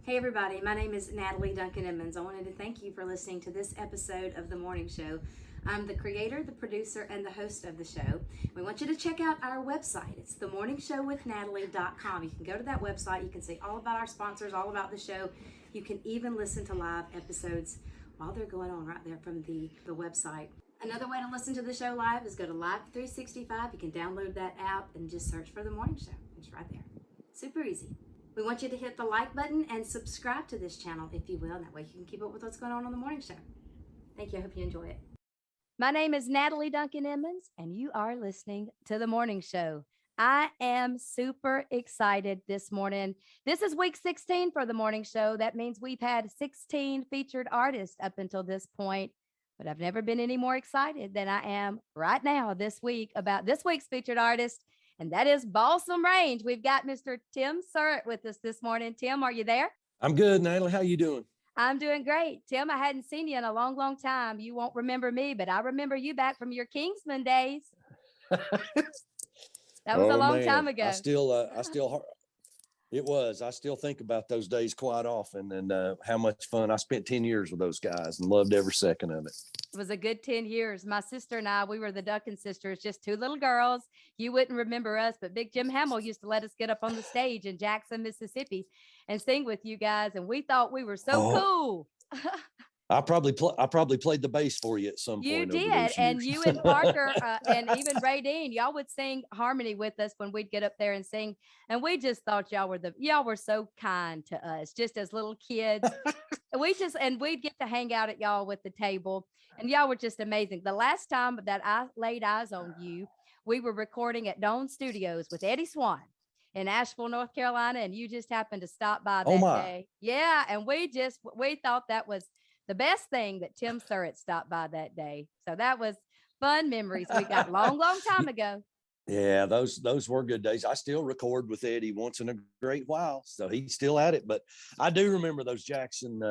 Hey everybody, my name is Natalie Duncan-Emmons. I wanted to thank you for listening to this episode of The Morning Show. I'm the creator, the producer, and the host of the show. We want you to check out our website. It's themorningshowwithnatalie.com. You can go to that website. You can see all about our sponsors, all about the show. You can even listen to live episodes while they're going on right there from the website. Another way to listen to the show live is go to Live 365. You can download that app and just search for The Morning Show. It's right there. Super easy. We want you to hit the like button and subscribe to this channel if you will. That way you can keep up with what's going on the morning show. Thank you. I hope you enjoy it. My name is Natalie Duncan-Emmons, and you are listening to The Morning Show. I am super excited this morning. This is week 16 for The Morning Show. That means we've had 16 featured artists up until this point, but I've never been any more excited than I am right now this week about this week's featured artist. And that is Balsam Range. We've got Mr. Tim Surrett with us this morning. Tim, are you there? I'm good, Natalie. How you doing? I'm doing great. Tim, I hadn't seen you in a long, long time. You won't remember me, but I remember you back from your Kingsman days. That was a long time ago. I still think about those days quite often, and how much fun I spent 10 years with those guys and loved every second of it. It was a good 10 years. My sister and I, we were the Duncan sisters, just two little girls. You wouldn't remember us, but Big Jim Hamill used to let us get up on the stage in Jackson, Mississippi and sing with you guys. And we thought we were so cool. I probably played the bass for you at some point. You did. And you and Parker and even Ray Dean, y'all would sing harmony with us when we'd get up there and sing. And we just thought y'all were so kind to us, just as little kids. We'd get to hang out at y'all with the table, and y'all were just amazing. The last time that I laid eyes on you, we were recording at Dawn Studios with Eddie Swan in Asheville, North Carolina, and you just happened to stop by that day. Yeah, and we thought that was the best thing that Tim Surrett stopped by that day. So that was fun memories we got long, long time ago. Yeah, those were good days. I still record with Eddie once in a great while, so he's still at it. But I do remember those Jackson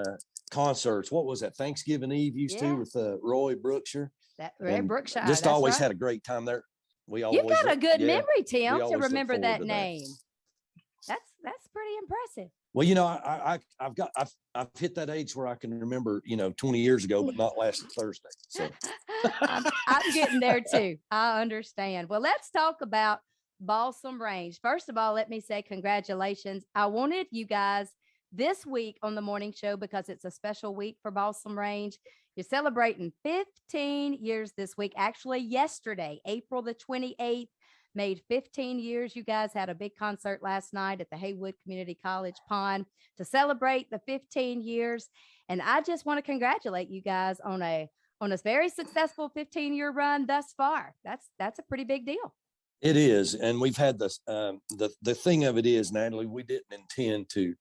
concerts. What was that, Thanksgiving Eve used to with Roy Brookshire? Roy Brookshire. Just always had a great time there. You've got a good memory, Tim, to remember that name. That's pretty impressive. Well, I've hit that age where I can remember, 20 years ago, but not last Thursday. So I'm getting there too. I understand. Well, let's talk about Balsam Range. First of all, let me say congratulations. I wanted you guys this week on the morning show because it's a special week for Balsam Range. You're celebrating 15 years this week. Actually, yesterday, April the 28th, made 15 years. You guys had a big concert last night at the Haywood Community College Pond to celebrate the 15 years. And I just want to congratulate you guys on a very successful 15-year run thus far. That's a pretty big deal. It is. And we've had this, the thing of it is, Natalie, we didn't intend to,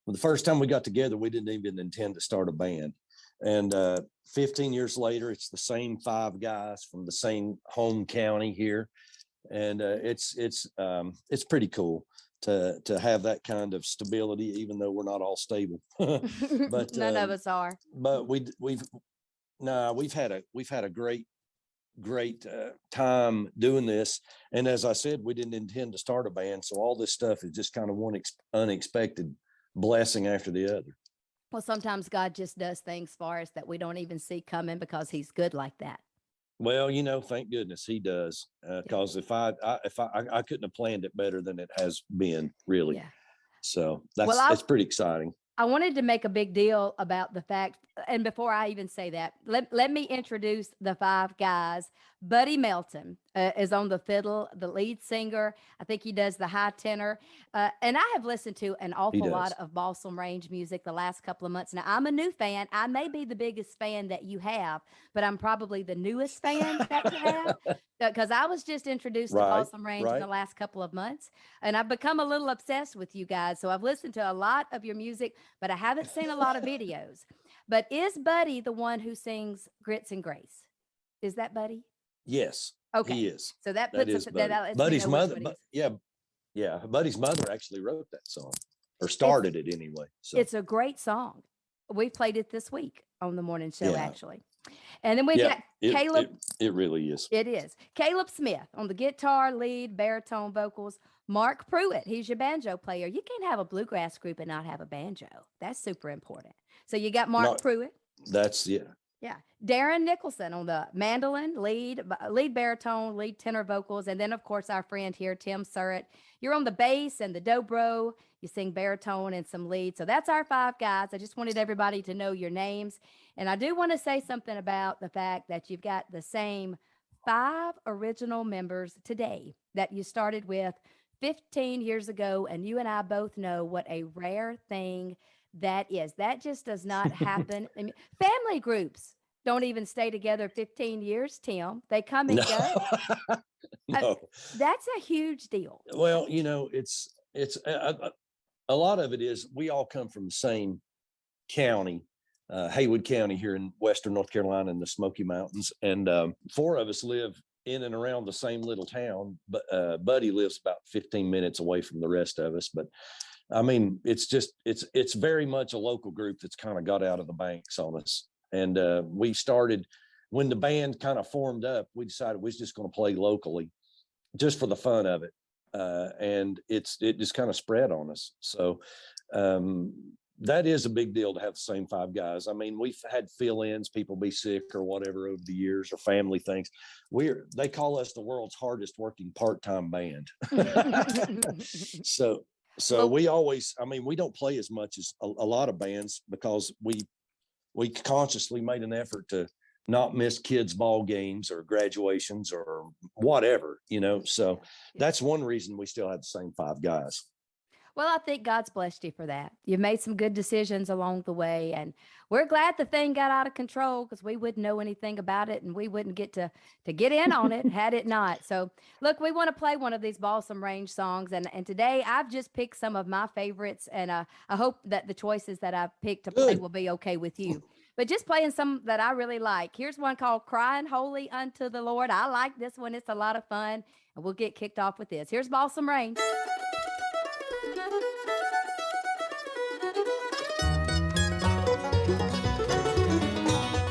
the first time we got together, we didn't even intend to start a band. And 15 years later, it's the same five guys from the same home county here. And it's pretty cool to have that kind of stability, even though we're not all stable. But none of us are. But we've had a great time doing this. And as I said, we didn't intend to start a band, so all this stuff is just kind of one unexpected blessing after the other. Well, sometimes God just does things for us that we don't even see coming because He's good like that. Well, thank goodness He does, because if I couldn't have planned it better than it has been, really. Yeah. So it's pretty exciting. I wanted to make a big deal about the fact, and before I even say that, let me introduce the five guys. Buddy Melton is on the fiddle, the lead singer. I think he does the high tenor. And I have listened to an awful lot of Balsam Range music the last couple of months. Now, I'm a new fan. I may be the biggest fan that you have, but I'm probably the newest fan that you have, because I was just introduced to Balsam Range in the last couple of months. And I've become a little obsessed with you guys. So I've listened to a lot of your music, but I haven't seen a lot of videos. But is Buddy the one who sings Grits and Grace? Is that Buddy? Yes. Okay. He is. So that puts us Buddy's mother. Buddy's mother actually wrote that song, or started it anyway. So it's a great song. We played it this week on the morning show, actually. And then we've got Caleb. It really is. It is. Caleb Smith on the guitar, lead, baritone vocals. Mark Pruitt, he's your banjo player. You can't have a bluegrass group and not have a banjo. That's super important. So you got Mark No, Pruitt. that's yeah. Yeah. Darren Nicholson on the mandolin, lead baritone, lead tenor vocals. And then, of course, our friend here, Tim Surrett. You're on the bass and the dobro. You sing baritone and some lead. So that's our five guys. I just wanted everybody to know your names. And I do want to say something about the fact that you've got the same five original members today that you started with 15 years ago. And you and I both know what a rare thing that is. That just does not happen. I mean, family groups don't even stay together 15 years, Tim. They come No, and go. no. That's a huge deal. Well, it's a lot of it is we all come from the same county, Haywood County here in Western North Carolina in the Smoky Mountains. And four of us live in and around the same little town, but Buddy lives about 15 minutes away from the rest of us. But I mean, it's very much a local group that's kind of got out of the banks on us. And we started when the band kind of formed up, we decided we was just going to play locally just for the fun of it. And it just kind of spread on us. So that is a big deal to have the same five guys. I mean, we've had fill-ins, people be sick or whatever over the years or family things. They call us the world's hardest working part-time band. So Well, we always, I mean, we don't play as much as a lot of bands because we consciously made an effort to not miss kids' ball games or graduations or whatever, So that's one reason we still have the same five guys. well, I think God's blessed you for that. You've made some good decisions along the way, and we're glad the thing got out of control because we wouldn't know anything about it and we wouldn't get to get in on it had it not. So, look, we want to play one of these Balsam Range songs, and today I've just picked some of my favorites, and I hope that the choices that I've picked to play Good. will be okay with you. But just playing some that I really like. Here's one called Crying Holy Unto the Lord. I like this one. It's a lot of fun, and we'll get kicked off with this. Here's Balsam Range.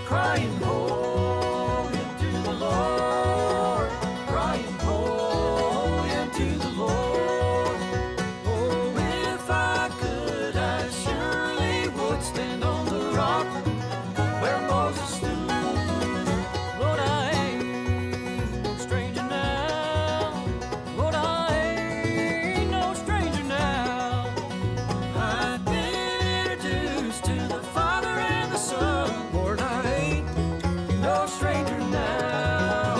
Crying holy unto the Lord, crying holy unto the Lord. Oh, if I could, I surely would stand on the rock where Moses stood. Lord, I ain't no stranger now. Lord, I ain't no stranger now. I've been introduced to the Father and the Son. Lord, I ain't no stranger now.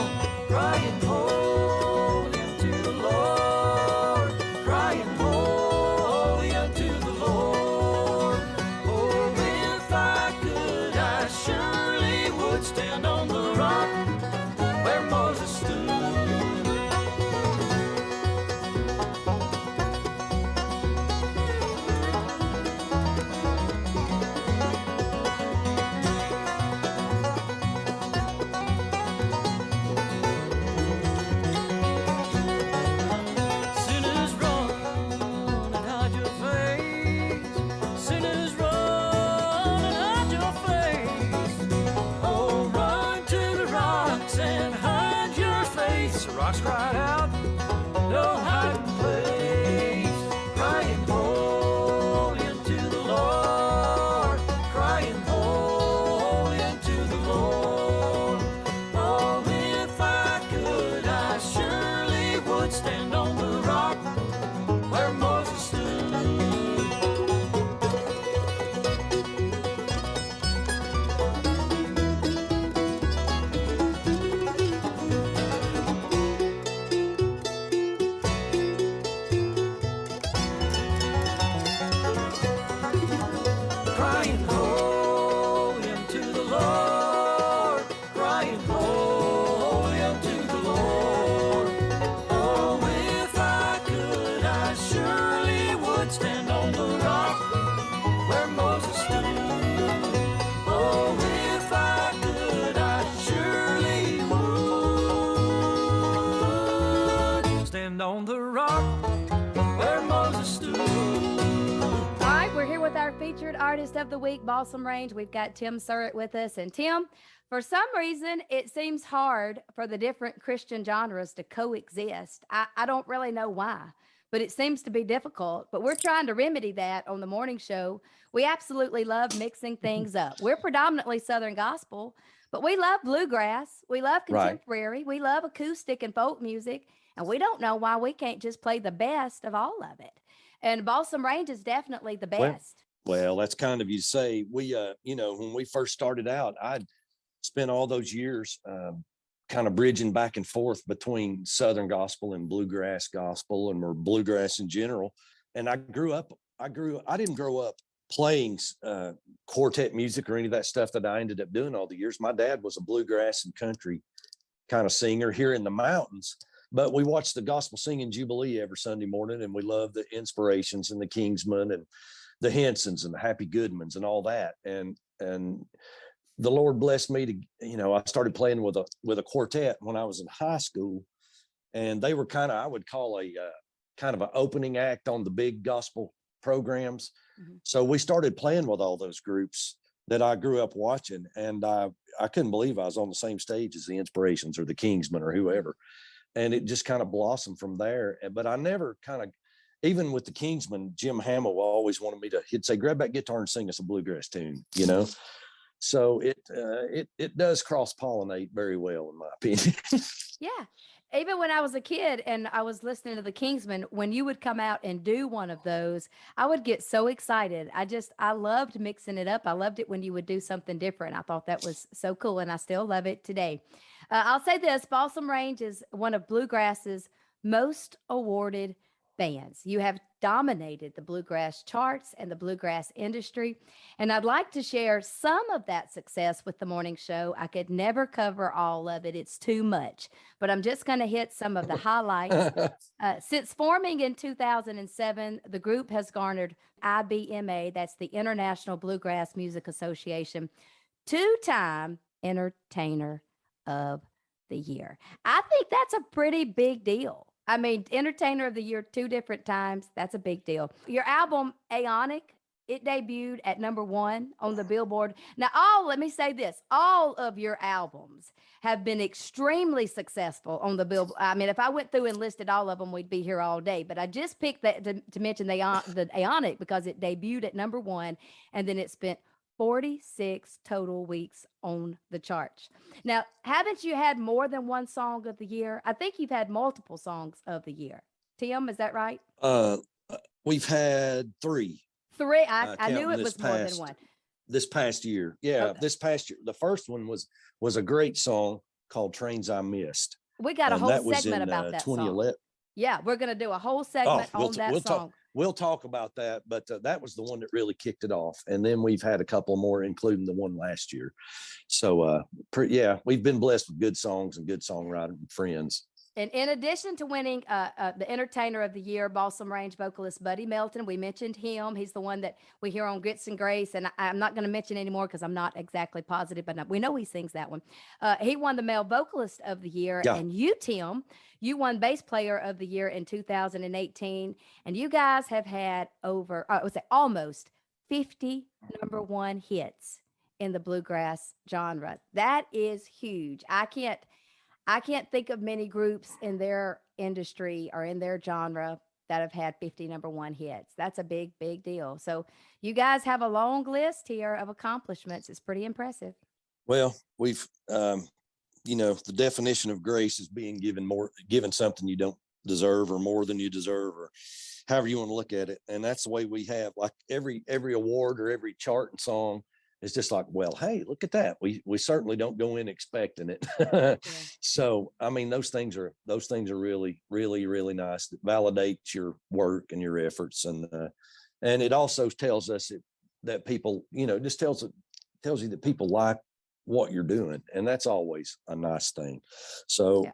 Crying holy unto the Lord, crying holy unto the Lord. Oh, if I could, I surely would stand on the rock where Moses stood. Sinners run and hide your face. Sinners run and hide your face. Oh, run to the rocks and hide your face. The rocks cried out, no hiding place. Crying holy unto the Lord, crying holy unto the Lord. Oh, if I could, I surely would stand on the rock where Moses stood. Crying holy unto the Lord, crying holy unto the Lord. Oh, if I could, I surely would stand on the rock where Moses stood. Oh, if I could, I surely would stand on the rock where Moses stood. All right, we're here with our featured artist of the week, Balsam Range. We've got Tim Surrett with us. And Tim, for some reason, it seems hard for the different Christian genres to coexist. I don't really know why, but it seems to be difficult. But we're trying to remedy that on the morning show. We absolutely love mixing things up. We're predominantly Southern gospel, but we love bluegrass. We love Right. contemporary. We love acoustic and folk music. And we don't know why we can't just play the best of all of it. And Balsam Range is definitely the Well, best. Well, that's kind of you to say. We, when we first started out, I'd spent all those years kind of bridging back and forth between Southern gospel and bluegrass gospel, and or bluegrass in general. And I didn't grow up playing quartet music or any of that stuff that I ended up doing all the years. My dad was a bluegrass and country kind of singer here in the mountains, but we watched the gospel singing Jubilee every Sunday morning, and we loved the Inspirations and the Kingsmen and the Hensons and the Happy Goodmans and all that. And the Lord blessed me to, I started playing with a quartet when I was in high school, and they were kind of, I would call a kind of an opening act on the big gospel programs. Mhm. So we started playing with all those groups that I grew up watching, and I couldn't believe I was on the same stage as the Inspirations or the Kingsmen or whoever. And it just kind of blossomed from there. But I never kind of, even with the Kingsmen, Jim Hamill always wanted me he'd say, grab that guitar and sing us a bluegrass tune, So it does cross-pollinate very well, in my opinion. Yeah. Even when I was a kid and I was listening to the Kingsmen, when you would come out and do one of those, I would get so excited. I loved mixing it up. I loved it when you would do something different. I thought that was so cool, and I still love it today. I'll say this, Balsam Range is one of bluegrass's most awarded bands. You have dominated the bluegrass charts and the bluegrass industry. And I'd like to share some of that success with the morning show. I could never cover all of it. It's too much, but I'm just going to hit some of the highlights. Since forming in 2007, the group has garnered IBMA, that's the International Bluegrass Music Association, 2-time Entertainer of the Year. I think that's a pretty big deal. I mean, Entertainer of the Year 2 different times. That's a big deal. Your album, Aeonic, it debuted at #1 on the Billboard. Now, let me say this. All of your albums have been extremely successful on the Billboard. I mean, if I went through and listed all of them, we'd be here all day. But I just picked that to mention the Aeonic because it debuted at #1, and then it spent 46 total weeks on the charts. Now, haven't you had more than one song of the year? I think you've had multiple songs of the year. Tim, is that right? We've had 3. 3. I knew counting it this was more than past- one. This past year. Yeah, Okay. this past year. The first one was a great song called Trains I Missed. We got a And whole that was segment in about that song. 2011. Yeah, we're going to do a whole segment on that we'll song. We'll talk about that, but that was the one that really kicked it off. And then we've had a couple more, including the one last year. So, we've been blessed with good songs and good songwriting friends. And in addition to winning the Entertainer of the Year, Balsam Range vocalist Buddy Melton, we mentioned him. He's the one that we hear on Grits and Grace, and I'm not going to mention anymore because I'm not exactly positive, but we know he sings that one. He won the Male Vocalist of the Year, Yeah. and you, Tim, you won Bass Player of the Year in 2018, and you guys have had almost 50 #1 hits in the bluegrass genre. That is huge. I can't think of many groups in their industry or in their genre that have had 50 #1 hits. That's a big, big deal. So you guys have a long list here of accomplishments. It's pretty impressive. Well, we've, the definition of grace is being given something you don't deserve or more than you deserve, or however you want to look at it. And that's the way we have, like every award or every chart and song. It's just like, well, hey, look at that. We certainly don't go in expecting it. Yeah. So, I mean, those things are really, really, really nice. That validates your work and your efforts. And it also tells us that people, just tells you that people like what you're doing. And that's always a nice thing. So Yeah.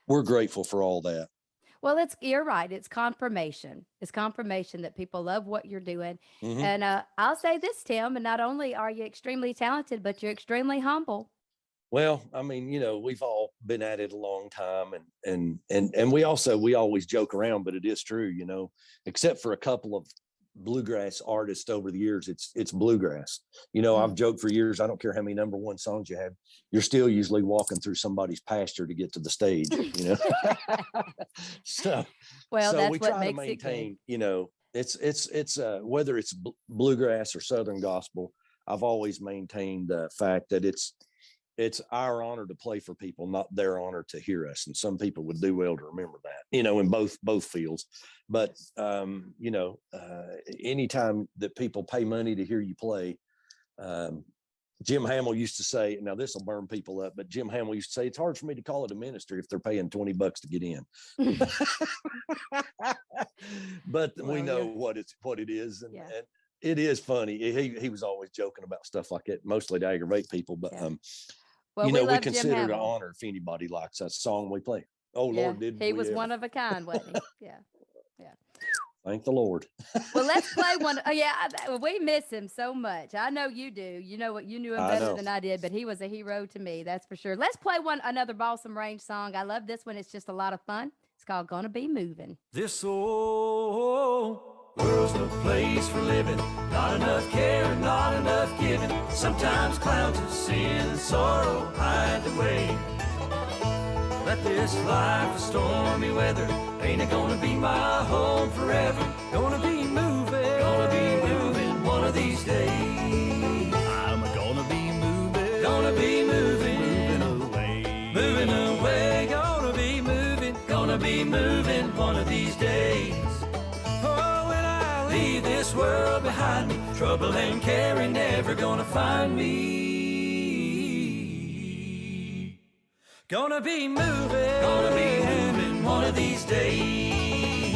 we're grateful for all that. Well, you're right. It's confirmation. It's confirmation that people love what you're doing. Mhm. And I'll say this, Tim, and not only are you extremely talented, but you're extremely humble. Well, I mean, we've all been at it a long time, and we always joke around, but it is true, except for a couple of bluegrass artist over the years, it's bluegrass. You know, I've joked for years, I don't care how many number one songs you have, you're still usually walking through somebody's pasture to get to the stage, you know. so Well, so that's we what try to makes it maintain, you know, it's whether it's bluegrass or Southern gospel, I've always maintained the fact that it's our honor to play for people, not their honor to hear us. And some people would do well to remember that, you know, in both fields. But, you know, anytime that people pay money to hear you play, Jim Hamill used to say, now this will burn people up, but Jim Hamill used to say, it's hard for me to call it a ministry if they're paying $20 to get in. But Well, we know yeah. what it is. And, Yeah. and it is funny. He was always joking about stuff like that, mostly to aggravate people. But, Yeah. Well, you we know, we love Jim consider it an Hamill. honor if anybody likes that song we play. Oh, Yeah, Lord, did he we was ever. one of a kind, wasn't he? Yeah. Thank the Lord. Well, let's play one. Oh, yeah, we miss him so much. I know you do. You know what? You knew him I better know. than I did, but he was a hero to me. That's for sure. Let's play another Balsam Range song. I love this one. It's just a lot of fun. It's called "Gonna Be Moving." This old world's no place for living. Not enough care, not enough giving. Sometimes clouds of sin and sorrow hide the way. Let this life of stormy weather ain't it gonna be my home forever. Gonna be moving one of these days. I'm gonna be moving away. Gonna be moving one of these days. Oh, when I leave this world behind me, trouble and care ain't never gonna find me. Gonna be moving one of these days.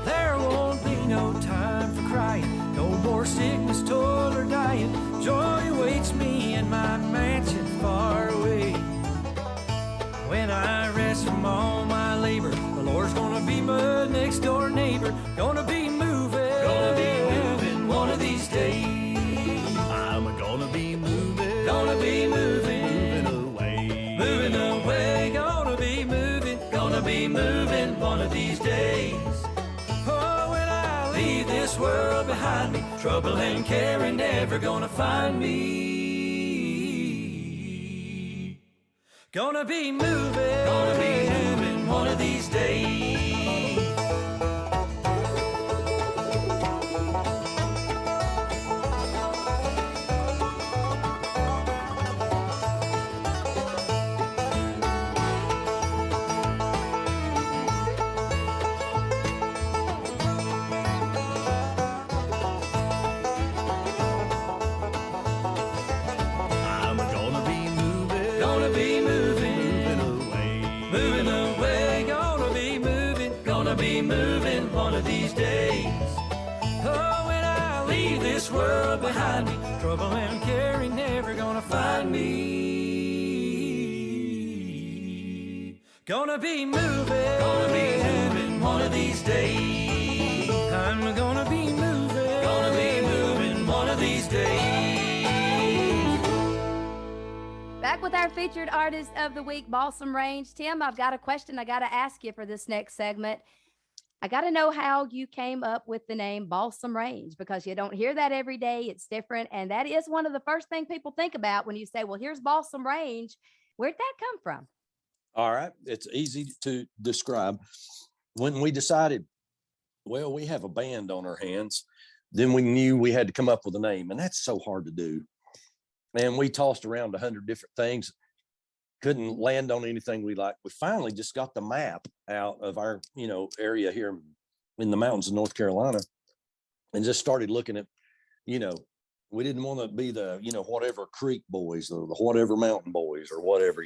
There won't be no time for crying, no more sickness, toil, or dying. Joy awaits me in my mansion far away. When I rest from all my labor, the Lord's gonna be my next door neighbor. Gonna be moving one of these days. I'm gonna be moving away. Gonna be moving one of these days. Oh, when I leave this world behind me, trouble and care ain't never gonna find me. Gonna be moving one of these days. I'm gonna be moving away. Gonna be moving one of these days. Oh, when I leave this world behind me, trouble and care ain't never gonna find me. Gonna be moving one of these days. I'm gonna be moving one of these days. Back with our featured artist of the week, Balsam Range. Tim, I've got a question I got to ask you for this next segment. I got to know how you came up with the name Balsam Range, because you don't hear that every day. It's different. And that is one of the first things people think about when you say, well, here's Balsam Range. Where'd that come from? All right. It's easy to describe. When we decided, well, we have a band on our hands, then we knew we had to come up with a name, and that's so hard to do. And we tossed around 100 different things, couldn't land on anything we liked. We finally just got the map out of our, area here in the mountains of North Carolina, and just started looking at, we didn't want to be the, whatever creek boys or the whatever mountain boys or whatever,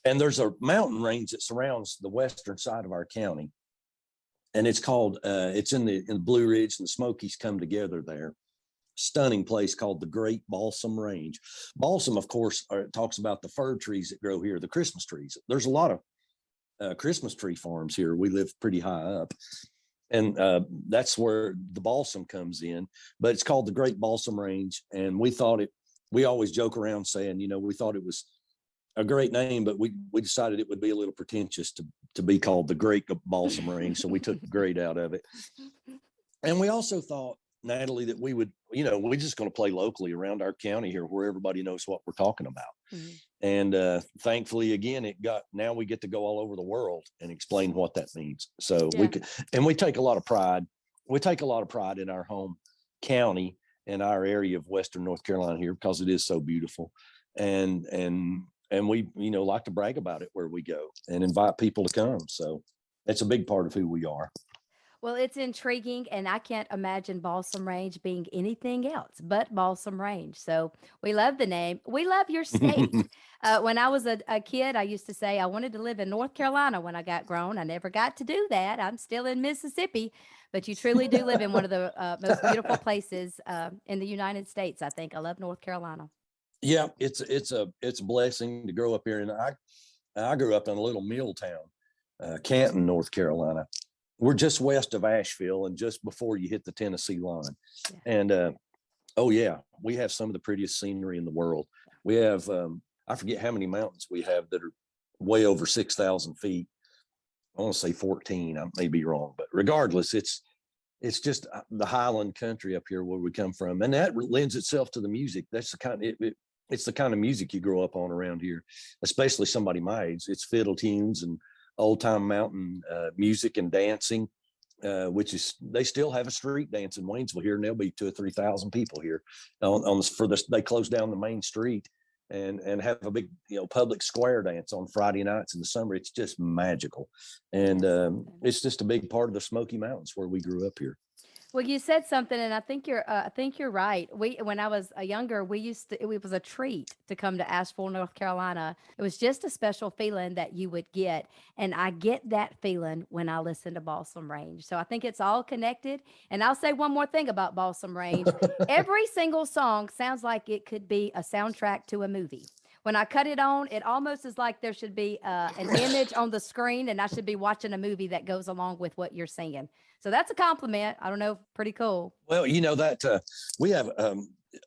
and there's a mountain range that surrounds the western side of our county. And it's called, it's in the Blue Ridge, and the Smokies come together there. stunning place called the Great Balsam Range. Balsam, of course, talks about the fir trees that grow here, the Christmas trees. There's a lot of Christmas tree farms here. We live pretty high up, and that's where the balsam comes in. But it's called the Great Balsam Range, and we always joke around saying, we thought it was a great name, but we decided it would be a little pretentious to be called the Great Balsam Range, so we took the great out of it. And we also thought, Natalie, that we would, we're just going to play locally around our county here where everybody knows what we're talking about. Mm-hmm. And thankfully, again, now we get to go all over the world and explain what that means. So we take a lot of pride. We take a lot of pride in our home county and our area of Western North Carolina here because it is so beautiful. And we, like to brag about it where we go and invite people to come. So that's a big part of who we are. Well, it's intriguing, and I can't imagine Balsam Range being anything else but Balsam Range. So we love the name. We love your state. When I was a kid, I used to say I wanted to live in North Carolina when I got grown. I never got to do that. I'm still in Mississippi, but you truly do live in one of the most beautiful places in the United States, I think. I love North Carolina. Yeah, it's a blessing to grow up here. And I grew up in a little mill town, Canton, North Carolina. We're just west of Asheville and just before you hit the Tennessee line. Yeah. And we have some of the prettiest scenery in the world. We have, I forget how many mountains we have that are way over 6,000 feet. I want to say 14. I may be wrong, but regardless, it's just the highland country up here where we come from. And that lends itself to the music. That's the kind it's the kind of music you grow up on around here, especially somebody my age. It's fiddle tunes and old time mountain music and dancing, which is, they still have a street dance in Waynesville here, and there'll be 2,000 or 3,000 people here they close down the main street and have a big, public square dance on Friday nights in the summer. It's just magical. And it's just a big part of the Smoky Mountains where we grew up here. Well, you said something, and I think you're right. When I was younger, it was a treat to come to Asheville, North Carolina. It was just a special feeling that you would get, and I get that feeling when I listen to Balsam Range. So I think it's all connected. And I'll say one more thing about Balsam Range. Every single song sounds like it could be a soundtrack to a movie. When I cut it on, it almost is like there should be an image on the screen, and I should be watching a movie that goes along with what you're singing. So that's a compliment. I don't know. Pretty cool. Well, that we have,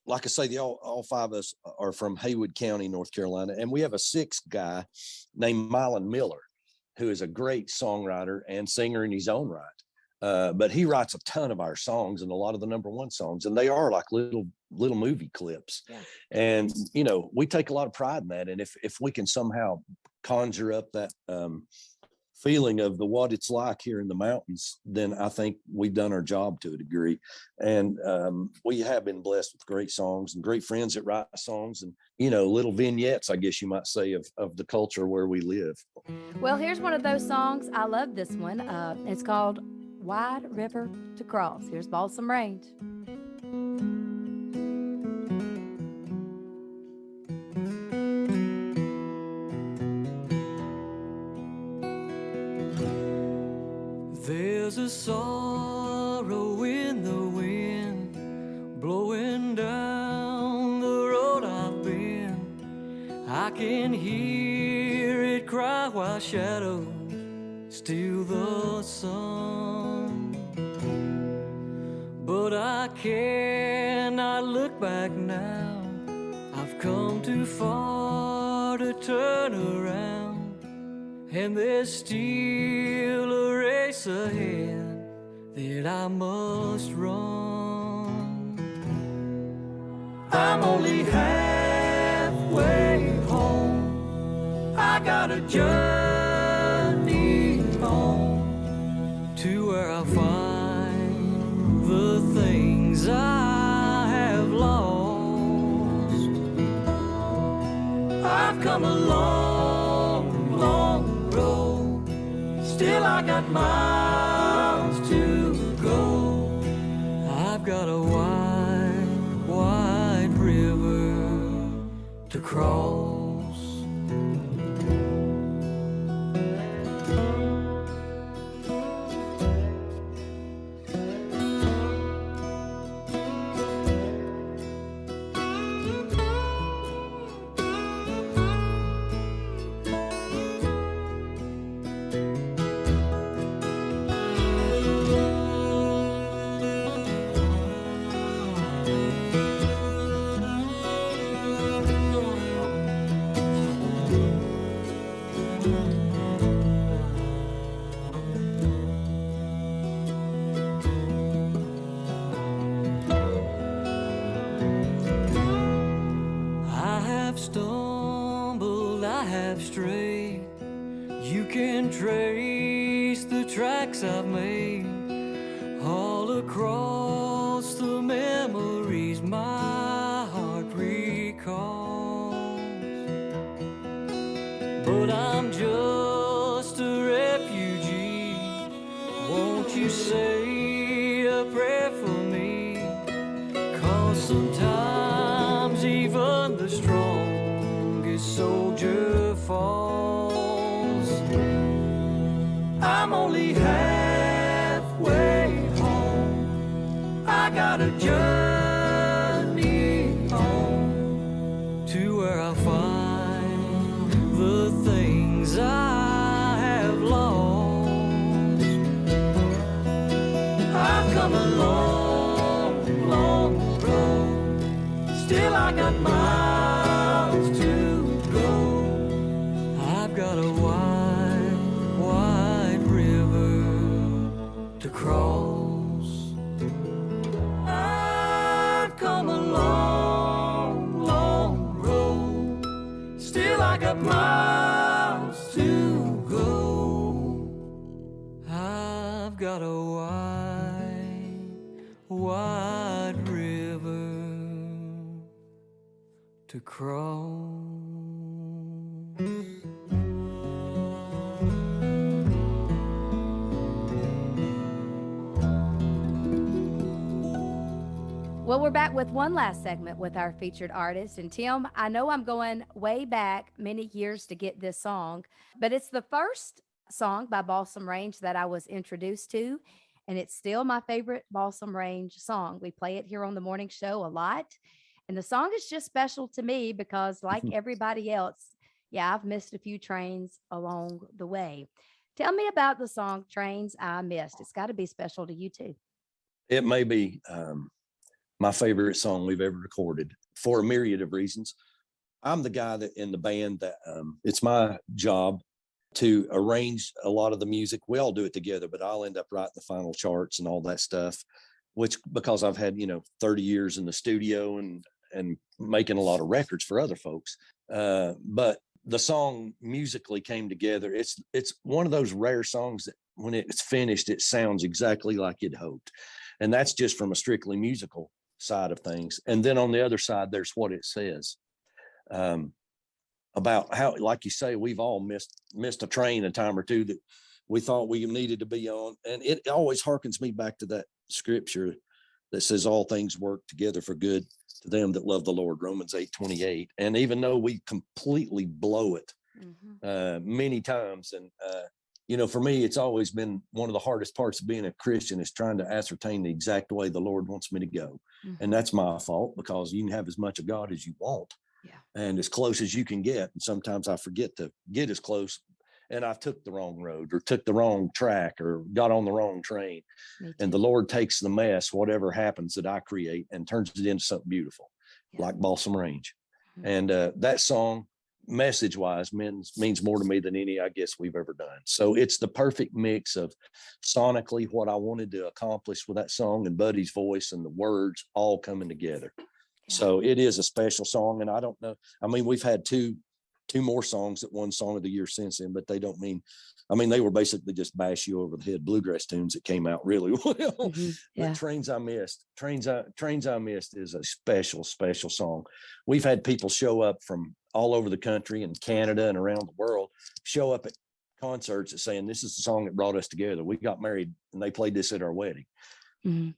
like I say, all five of us are from Haywood County, North Carolina. And we have a sixth guy named Mylon Miller, who is a great songwriter and singer in his own right. But he writes a ton of our songs and a lot of the number one songs, and they are like little movie clips. Yeah. And, we take a lot of pride in that. And if we can somehow conjure up that, feeling of what it's like here in the mountains, then I think we've done our job to a degree. And we have been blessed with great songs and great friends that write songs and, little vignettes, I guess you might say, of the culture where we live. Well, here's one of those songs. I love this one. It's called Wide River to Cross. Here's Balsam Range. There's a sorrow in the wind blowing down the road I've been. I can hear it cry while shadows steal the sun. But I cannot look back now. I've come too far to turn around. And there's still a race ahead that I must run. I'm only halfway home. I got a journey home to where I'll find the things I have lost. I've come a long, long road, still I got miles to go. I've got a wide, wide river to cross. You can trace the tracks I've made all across the memories my heart recalls. But I'm just a refugee. Won't you say a prayer for me? 'Cause sometimes even the strongest soldier falls. I'm only halfway home. I got a journey home to where I'll find the things I have lost. I've come a long, long road. Still I got miles to go. I've got a wide, wide river to cross. I've come a long, long road. Still I got miles to go. I've got a wide, wide river to cross. Well, we're back with one last segment with our featured artist. And Tim, I know I'm going way back many years to get this song, but it's the first song by Balsam Range that I was introduced to. And it's still my favorite Balsam Range song. We play it here on the morning show a lot. And the song is just special to me because, like everybody else, yeah, I've missed a few trains along the way. Tell me about the song Trains I Missed. It's got to be special to you too. It may be my favorite song we've ever recorded for a myriad of reasons. I'm the guy that in the band that it's my job to arrange a lot of the music. We all do it together, but I'll end up writing the final charts and all that stuff, which because I've had, 30 years in the studio and making a lot of records for other folks. But the song musically came together. It's one of those rare songs that when it's finished, it sounds exactly like you'd hoped. And that's just from a strictly musical side of things. And then on the other side, there's what it says about how, like you say, we've all missed a train a time or two that we thought we needed to be on. And it always harkens me back to that scripture that says all things work together for good to them that love the Lord, Romans 8:28. And even though we completely blow it many times, and for me, it's always been one of the hardest parts of being a Christian is trying to ascertain the exact way the Lord wants me to go. And that's my fault because you can have as much of God as you want and as close as you can get. And sometimes I forget to get as close and I took the wrong road or took the wrong track or got on the wrong train. And the Lord takes the mess, whatever happens that I create, and turns it into something beautiful, like Balsam Range. And that song, message wise, means more to me than any I guess we've ever done. So it's the perfect mix of sonically what I wanted to accomplish with that song and Buddy's voice and the words all coming together. So it is a special song. And I don't know, we've had two more songs that won Song of the Year since then, but they don't mean, they were basically just bash you over the head bluegrass tunes that came out really well. But Trains I Missed is a special, special song. We've had people show up from all over the country and Canada and around the world, show up at concerts saying, this is the song that brought us together. We got married and they played this at our wedding.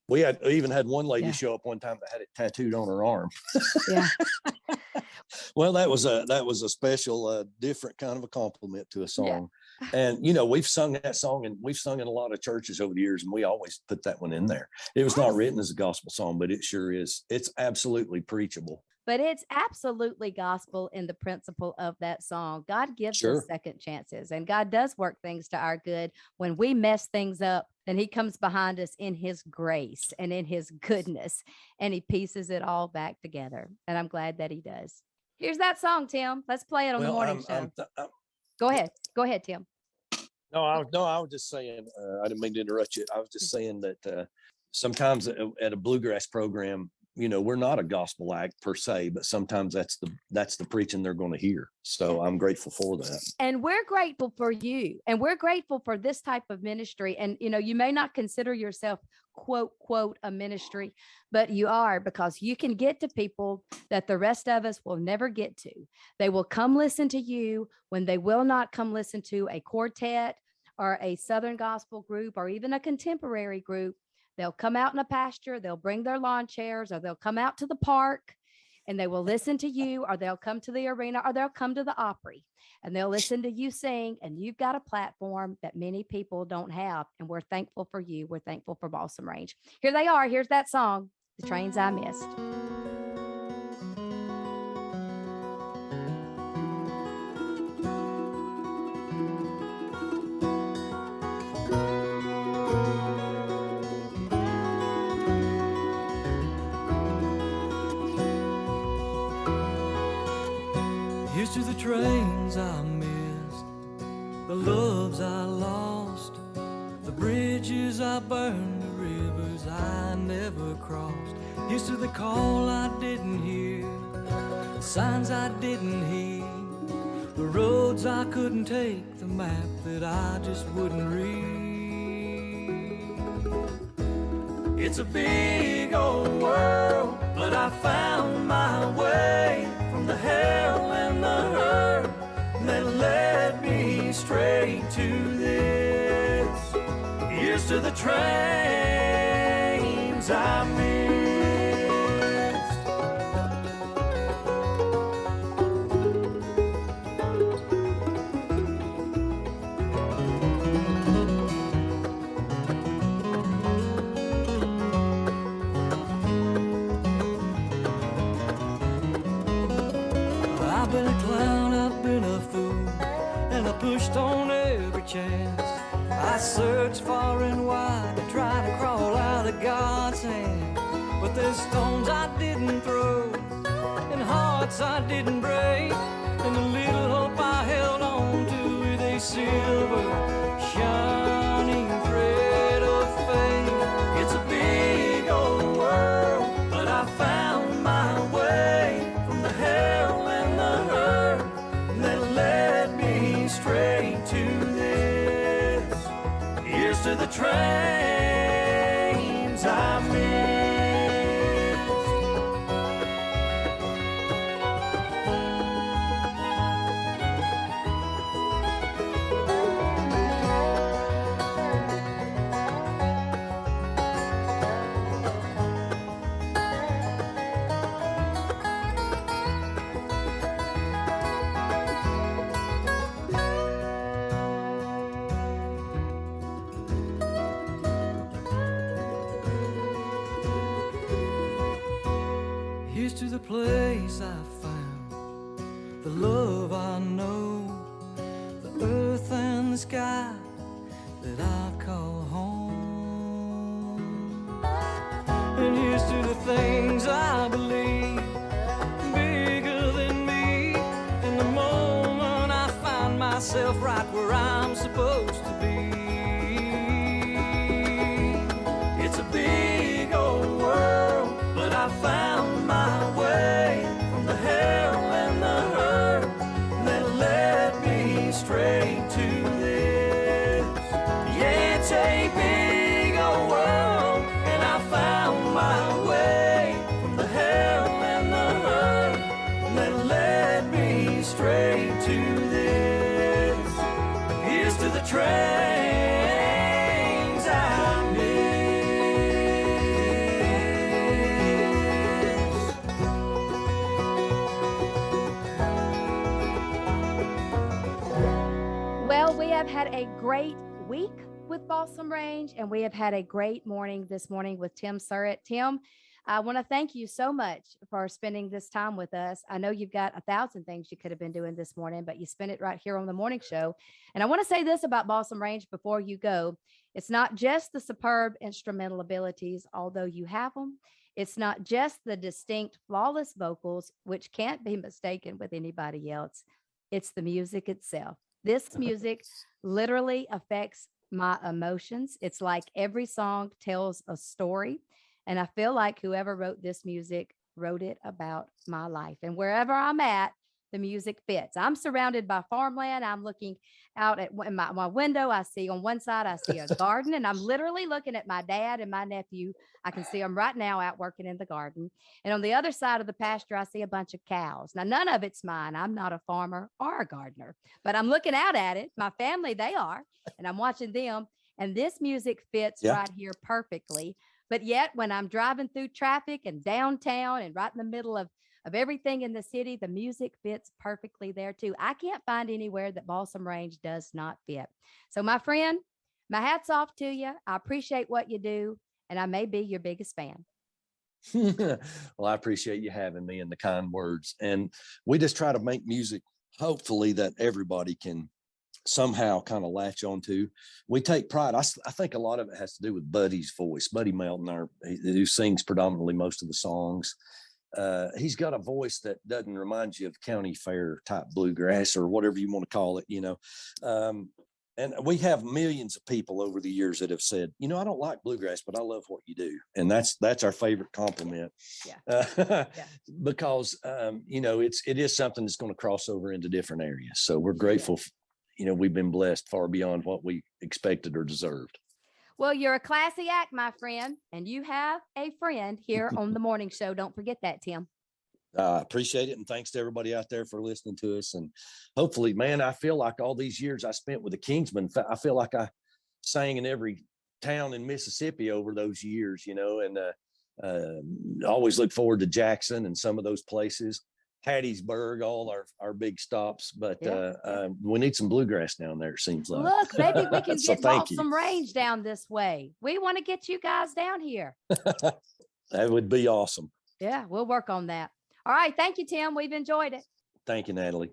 We even had one lady show up one time that had it tattooed on her arm. Well, that was a special, different kind of a compliment to a song. And, we've sung that song and we've sung in a lot of churches over the years and we always put that one in there. It was not written as a gospel song, but it sure is. It's absolutely preachable. But it's absolutely gospel in the principle of that song. God gives us second chances and God does work things to our good. When we mess things up, then he comes behind us in his grace and in his goodness and he pieces it all back together. And I'm glad that he does. Here's that song, Tim. Let's play it on the morning show. Go ahead, Tim. No, I was just saying, I didn't mean to interrupt you. I was just saying that sometimes at a bluegrass program, we're not a gospel act per se, but sometimes that's the preaching they're going to hear. So I'm grateful for that. And we're grateful for you. And we're grateful for this type of ministry. And, you may not consider yourself, quote, a ministry, but you are, because you can get to people that the rest of us will never get to. They will come listen to you when they will not come listen to a quartet or a Southern gospel group or even a contemporary group. They'll come out in a pasture, they'll bring their lawn chairs, or they'll come out to the park and they will listen to you, or they'll come to the arena, or they'll come to the Opry and they'll listen to you sing. And you've got a platform that many people don't have. And we're thankful for you. We're thankful for Balsam Range. Here they are. Here's that song, The Trains I Missed. Here's to the trains I missed, the loves I lost, the bridges I burned, the rivers I never crossed. Here's to the call I didn't hear, the signs I didn't heed, the roads I couldn't take, the map that I just wouldn't read. It's a big old world, but I found my way from the hell and the hurt that led me straight to this. Here's to the trains I missed. I've been a clown, I've been a fool, and I pushed on every chance. I searched far and wide to try to crawl out of God's hand. But there's stones I didn't throw, and hearts I didn't break, and the little hope I held on to with a silver shining thread of faith. It's a big old world, but I found my way from the hell and the hurt that led me straight to this. Here's to the trains I missed. Here's to the place I found, the love I know, the earth and the sky that I call home. And here's to the things I believe, bigger than me, in the moment I find myself right where I'm supposed to be. It's a big old world, but I found my way from the hell and the hurt that led me straight to this. Yeah, it's a big old world, and I found my way from the hell and the hurt that led me straight to this. Here's to the trains I missed. Well, we have had a great week with Balsam Range, and we have had a great morning this morning with Tim Surrett. Tim, I want to thank you so much for spending this time with us. I know you've got 1,000 things you could have been doing this morning, but you spent it right here on the morning show. And I want to say this about Balsam Range before you go. It's not just the superb instrumental abilities, although you have them. It's not just the distinct, flawless vocals, which can't be mistaken with anybody else. It's the music itself. This music literally affects my emotions. It's like every song tells a story. And I feel like whoever wrote this music wrote it about my life. And wherever I'm at, the music fits. I'm surrounded by farmland. I'm looking out at my window. I see on one side, I see a garden, and I'm literally looking at my dad and my nephew. I can see them right now out working in the garden. And on the other side of the pasture, I see a bunch of cows. Now, none of it's mine. I'm not a farmer or a gardener, but I'm looking out at it. My family, they are, and I'm watching them. And this music fits right here perfectly. But yet, when I'm driving through traffic and downtown and right in the middle of everything in the city, the music fits perfectly there too. I can't find anywhere that Balsam Range does not fit. So my friend, my hat's off to you. I appreciate what you do, and I may be your biggest fan. Well, I appreciate you having me and the kind words. And we just try to make music, hopefully, that everybody can somehow kind of latch onto. We take pride. I think a lot of it has to do with Buddy's voice. Buddy Melton, who sings predominantly most of the songs. He's got a voice that doesn't remind you of county fair type bluegrass or whatever you want to call it, and we have millions of people over the years that have said, I don't like bluegrass, but I love what you do. And that's our favorite compliment. Yeah. Because, it is something that's going to cross over into different areas. So we're grateful. We've been blessed far beyond what we expected or deserved. Well, you're a classy act, my friend, and you have a friend here on the morning show. Don't forget that, Tim. I appreciate it. And thanks to everybody out there for listening to us. And hopefully, man, I feel like all these years I spent with the Kingsmen, I feel like I sang in every town in Mississippi over those years, and always look forward to Jackson and some of those places. Hattiesburg, all our big stops, but we need some bluegrass down there, it seems like. Look, maybe we can So get thank you. Balsam Range down this way. We want to get you guys down here. That would be awesome. Yeah, we'll work on that. All right. Thank you, Tim. We've enjoyed it. Thank you, Natalie.